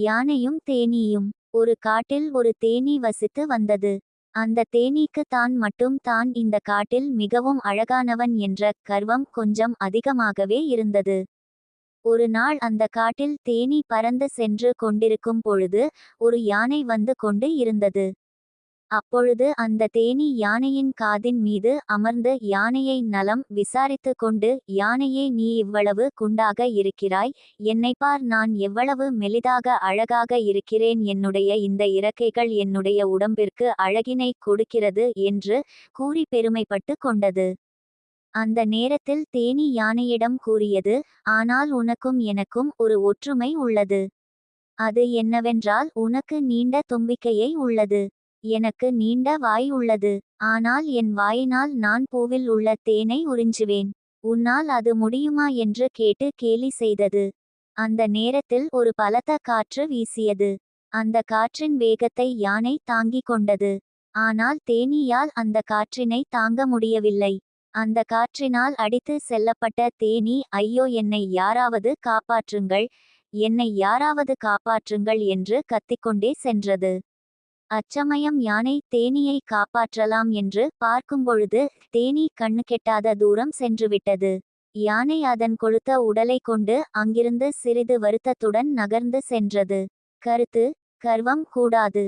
யானையும் தேனீயும். ஒரு காட்டில் ஒரு தேனீ வசித்து வந்தது. அந்த தேனீக்கு தான் மட்டும் தான் இந்த காட்டில் மிகவும் அழகானவன் என்ற கர்வம் கொஞ்சம் அதிகமாகவே இருந்தது. ஒரு நாள் அந்த காட்டில் தேனீ பறந்து சென்று கொண்டிருக்கும் பொழுது ஒரு யானை வந்து கொண்டு இருந்தது. அப்பொழுது அந்த தேனீ யானையின் காதின் மீது அமர்ந்து யானையை நலம் விசாரித்து கொண்டு, யானையே, நீ இவ்வளவு குண்டாக இருக்கிறாய், என்னை பார், நான் எவ்வளவு மெலிதாக அழகாக இருக்கிறேன், என்னுடைய இந்த இறக்கைகள் என்னுடைய உடம்பிற்கு அழகினை கொடுக்கிறது என்று கூறி பெருமைப்பட்டு கொண்டது. அந்த நேரத்தில் தேனீ யானையிடம் கூறியது, ஆனால் உனக்கும் எனக்கும் ஒரு ஒற்றுமை உள்ளது. அது என்னவென்றால், உனக்கு நீண்ட தும்பிக்கையை உள்ளது. எனக்கு நீண்ட வாய் உள்ளது. ஆனால் என் வாயினால் நான் பூவில் உள்ள தேனை உறிஞ்சுவேன். உன்னால் அது முடியுமா என்று கேட்டு கேலி செய்தது. அந்த நேரத்தில் ஒரு பலத்த காற்று வீசியது. அந்த காற்றின் வேகத்தை யானை தாங்கிக் கொண்டது. ஆனால் தேனீயால் அந்த காற்றினை தாங்க முடியவில்லை. அந்த காற்றினால் அடித்து செல்லப்பட்ட தேனீ, ஐயோ, என்னை யாராவது காப்பாற்றுங்கள், என்னை யாராவது காப்பாற்றுங்கள் என்று கத்திக்கொண்டே சென்றது. அச்சமயம் யானை தேனீயை காப்பாற்றலாம் என்று பார்க்கும்பொழுது தேனீ கண்ணு கெட்டாத தூரம் சென்றுவிட்டது. யானை அதன் கொழுத்த உடலை கொண்டு அங்கிருந்து சிறிது வருத்தத்துடன் நகர்ந்து சென்றது. கருத்து: கர்வம் கூடாது.